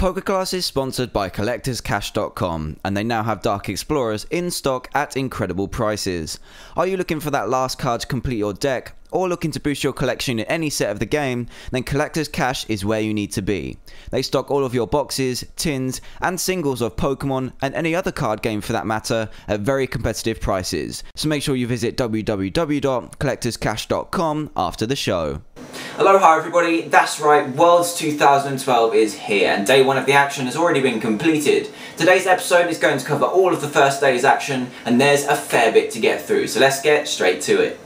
PokeClass is sponsored by CollectorsCash.com, and they now have Dark Explorers in stock at incredible prices. Are you looking for that last card to complete your deck, or looking to boost your collection in any set of the game? Then Collectors Cash is where you need to be. They stock all of your boxes, tins, and singles of Pokemon, and any other card game for that matter, at very competitive prices. So make sure you visit www.collectorscash.com after the show. Hello, hi everybody, that's right, Worlds 2012 is here and day one of the action has already been completed. Today's episode is going to cover all of the first day's action and there's a fair bit to get through, so let's get straight to it.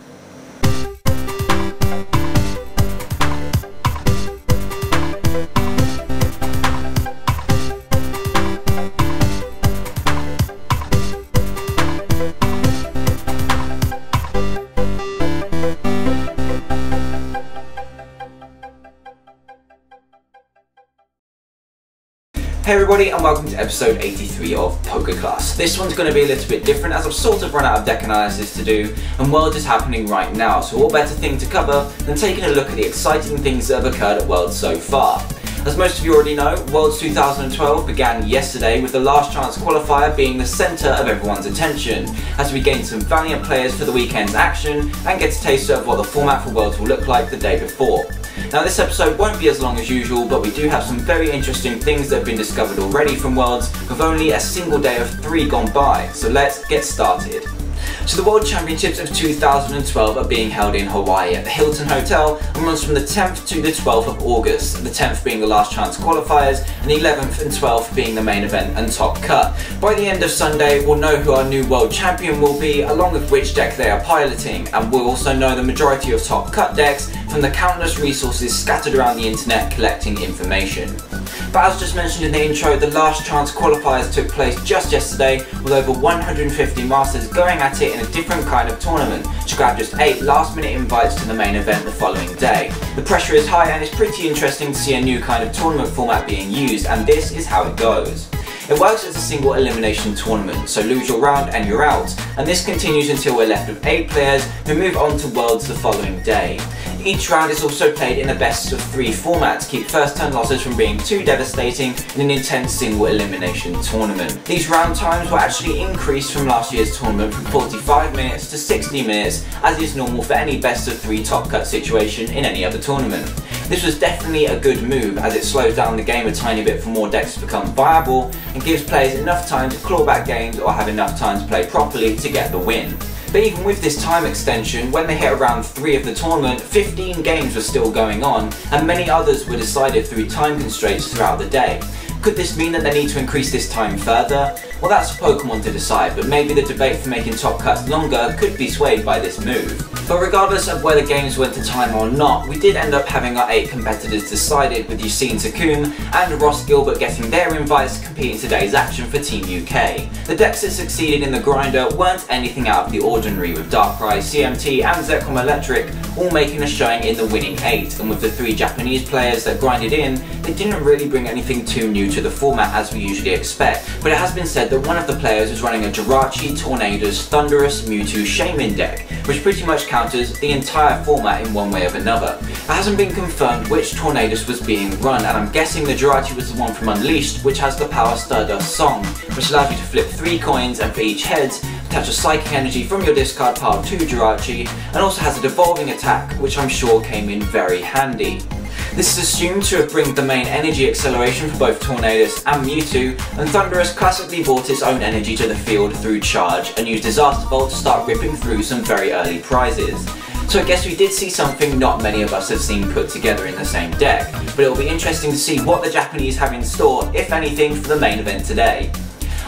Hey everybody and welcome to episode 83 of PokeClass. This one's going to be a little bit different as I've sort of run out of deck analysis to do and Worlds is happening right now, so what better thing to cover than taking a look at the exciting things that have occurred at Worlds so far. As most of you already know, Worlds 2012 began yesterday with the Last Chance Qualifier being the centre of everyone's attention, as we gained some valiant players for the weekend's action and get a taste of what the format for Worlds will look like the day before. Now this episode won't be as long as usual, but we do have some very interesting things that have been discovered already from Worlds with only a single day of 3 gone by, so let's get started. So the World Championships of 2012 are being held in Hawaii at the Hilton Hotel and runs from the 10th to the 12th of August, the 10th being the Last Chance Qualifiers and the 11th and 12th being the main event and top cut. By the end of Sunday we'll know who our new World Champion will be, along with which deck they are piloting, and we'll also know the majority of top cut decks from the countless resources scattered around the internet collecting information. But as just mentioned in the intro, the Last Chance Qualifiers took place just yesterday with over 150 masters going at it in a different kind of tournament to grab just 8 last minute invites to the main event the following day. The pressure is high and it's pretty interesting to see a new kind of tournament format being used, and this is how it goes. It works as a single elimination tournament, so lose your round and you're out, and this continues until we're left with 8 players who move on to Worlds the following day. Each round is also played in a best of 3 format to keep first turn losses from being too devastating in an intense single elimination tournament. These round times were actually increased from last year's tournament from 45 minutes to 60 minutes, as is normal for any best of 3 top cut situation in any other tournament. This was definitely a good move as it slows down the game a tiny bit for more decks to become viable and gives players enough time to claw back games or have enough time to play properly to get the win. But even with this time extension, when they hit around 3 of the tournament, 15 games were still going on and many others were decided through time constraints throughout the day. Could this mean that they need to increase this time further? Well, that's for Pokemon to decide, but maybe the debate for making top cuts longer could be swayed by this move. But regardless of whether games went to time or not, we did end up having our 8 competitors decided, with Yassine Takoum and Ross Gilbert getting their invites to compete in today's action for Team UK. The decks that succeeded in the grinder weren't anything out of the ordinary, with Darkrai, CMT and Zekrom Electric all making a showing in the winning 8, and with the 3 Japanese players that grinded in, they didn't really bring anything too new to the format as we usually expect, but it has been said that one of the players was running a Jirachi, Tornadus, Thundurus, Mewtwo, Shaymin deck, which pretty much counters the entire format in one way or another. It hasn't been confirmed which Tornadus was being run, and I'm guessing the Jirachi was the one from Unleashed, which has the power Stardust Song, which allows you to flip 3 coins and for each head, attach a psychic energy from your discard pile to Jirachi, and also has a devolving attack, which I'm sure came in very handy. This is assumed to have brought the main energy acceleration for both Tornadus and Mewtwo, and Thundurus classically brought its own energy to the field through charge and used Disaster Bolt to start ripping through some very early prizes. So I guess we did see something not many of us have seen put together in the same deck, but it will be interesting to see what the Japanese have in store, if anything, for the main event today.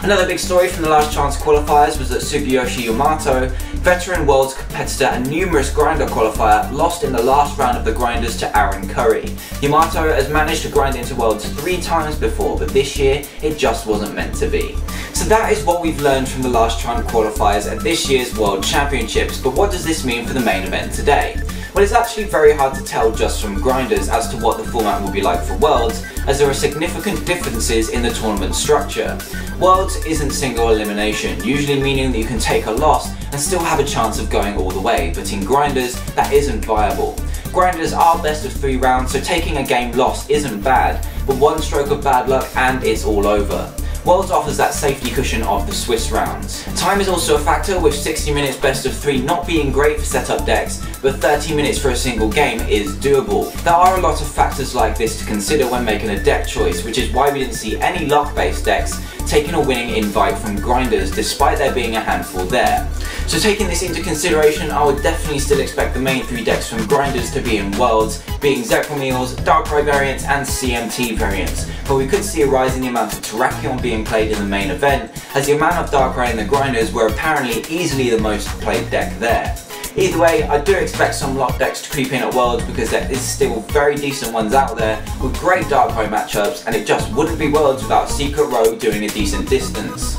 Another big story from the Last Chance Qualifiers was that Sugiyoshi Yamato, veteran Worlds competitor and numerous grinder qualifier, lost in the last round of the grinders to Aaron Curry. Yamato has managed to grind into Worlds 3 times before, but this year it just wasn't meant to be. So that is what we've learned from the Last Chance Qualifiers at this year's World Championships, but what does this mean for the main event today? Well, it's actually very hard to tell just from grinders as to what the format will be like for Worlds, as there are significant differences in the tournament structure. Worlds isn't single elimination, usually meaning that you can take a loss and still have a chance of going all the way, but in grinders, that isn't viable. Grinders are best of 3 rounds, so taking a game lost isn't bad, but one stroke of bad luck and it's all over. Worlds offers that safety cushion of the Swiss rounds. Time is also a factor, with 60 minutes best of 3 not being great for setup decks, but 30 minutes for a single game is doable. There are a lot of factors like this to consider when making a deck choice, which is why we didn't see any luck-based decks taking a winning invite from grinders, despite there being a handful there. So taking this into consideration, I would definitely still expect the main 3 decks from grinders to be in Worlds, being Zephyrmeals, Darkrai variants and CMT variants, but we could see a rise in the amount of Terrakion being played in the main event, as the amount of Darkrai in the grinders were apparently easily the most played deck there. Either way, I do expect some lock decks to creep in at Worlds, because there is still very decent ones out there with great Darkrai matchups, and it just wouldn't be Worlds without Secret Row doing a decent distance.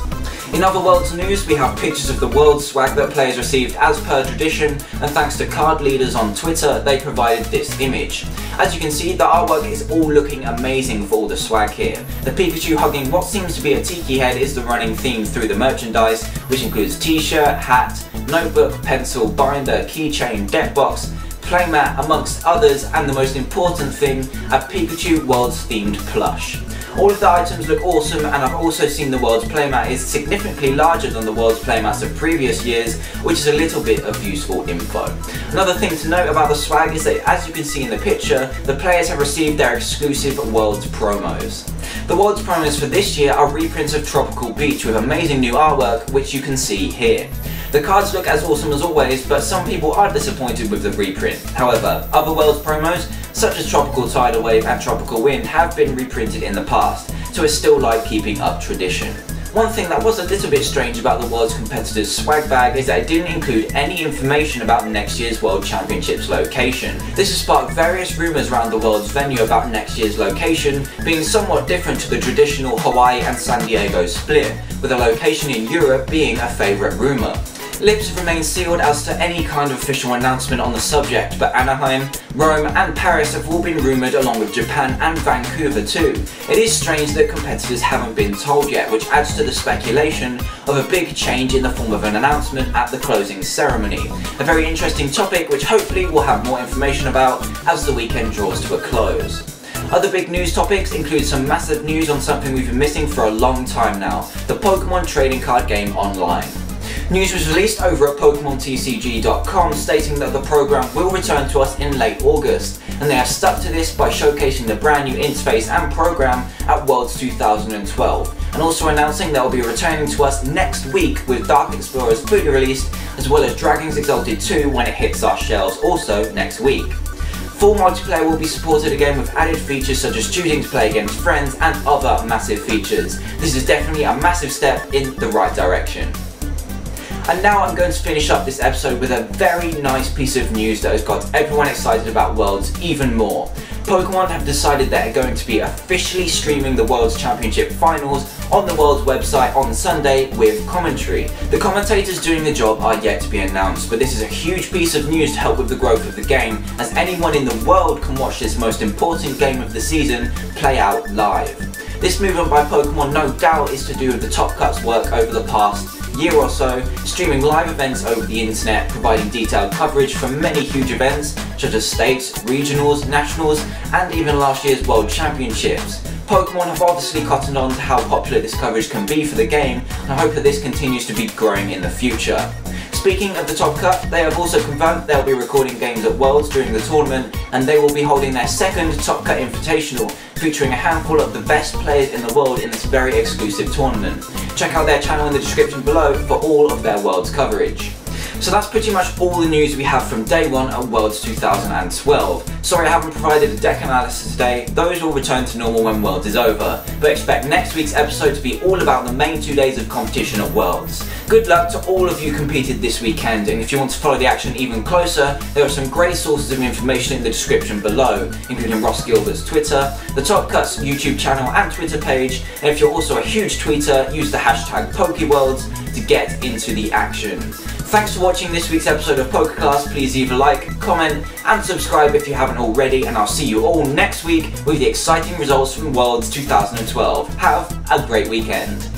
In other Worlds news, we have pictures of the Worlds swag that players received as per tradition, and thanks to card leaders on Twitter, they provided this image. As you can see, the artwork is all looking amazing for all the swag here. The Pikachu hugging what seems to be a tiki head is the running theme through the merchandise, which includes t-shirt, hat, notebook, pencil, binder, keychain, deck box, playmat, amongst others, and the most important thing, a Pikachu Worlds themed plush. All of the items look awesome, and I've also seen the Worlds playmat is significantly larger than the Worlds playmats of previous years, which is a little bit of useful info. Another thing to note about the swag is that, as you can see in the picture, the players have received their exclusive Worlds promos. The Worlds promos for this year are reprints of Tropical Beach with amazing new artwork, which you can see here. The cards look as awesome as always, but some people are disappointed with the reprint. However, other Worlds promos, such as Tropical Tidal Wave and Tropical Wind, have been reprinted in the past, so it's still like keeping up tradition. One thing that was a little bit strange about the Worlds competitors' swag bag is that it didn't include any information about next year's World Championships location. This has sparked various rumours around the Worlds venue about next year's location being somewhat different to the traditional Hawaii and San Diego split, with a location in Europe being a favourite rumour. Lips have remained sealed as to any kind of official announcement on the subject, but Anaheim, Rome and Paris have all been rumoured, along with Japan and Vancouver too. It is strange that competitors haven't been told yet, which adds to the speculation of a big change in the form of an announcement at the closing ceremony. A very interesting topic which hopefully we'll have more information about as the weekend draws to a close. Other big news topics include some massive news on something we've been missing for a long time now, the Pokemon trading card game online. News was released over at PokemonTCG.com stating that the program will return to us in late August, and they have stuck to this by showcasing the brand new interface and program at Worlds 2012, and also announcing that will be returning to us next week with Dark Explorers fully released, as well as Dragons Exalted 2 when it hits our shelves also next week. Full multiplayer will be supported again with added features such as choosing to play against friends and other massive features. This is definitely a massive step in the right direction. And now I'm going to finish up this episode with a very nice piece of news that has got everyone excited about Worlds even more. Pokemon have decided they're going to be officially streaming the Worlds Championship Finals on the Worlds website on Sunday with commentary. The commentators doing the job are yet to be announced, but this is a huge piece of news to help with the growth of the game, as anyone in the world can watch this most important game of the season play out live. This movement by Pokemon no doubt is to do with the Top Cut's work over the past year or so, streaming live events over the internet, providing detailed coverage from many huge events such as states, regionals, nationals, and even last year's World Championships. Pokemon have obviously cottoned on to how popular this coverage can be for the game, and I hope that this continues to be growing in the future. Speaking of the Top Cut, they have also confirmed they'll be recording games at Worlds during the tournament, and they will be holding their second Top Cut Invitational, featuring a handful of the best players in the world in this very exclusive tournament. Check out their channel in the description below for all of their Worlds coverage. So that's pretty much all the news we have from day one at Worlds 2012. Sorry I haven't provided a deck analysis today, those will return to normal when Worlds is over, but expect next week's episode to be all about the main 2 days of competition at Worlds. Good luck to all of you competed this weekend, and if you want to follow the action even closer, there are some great sources of information in the description below, including Ross Gilbert's Twitter, the Top Cut's YouTube channel and Twitter page, and if you're also a huge tweeter, use the hashtag PokeWorlds to get into the action. Thanks for watching this week's episode of PokeClass. Please leave a like, comment and subscribe if you haven't already, and I'll see you all next week with the exciting results from Worlds 2012. Have a great weekend.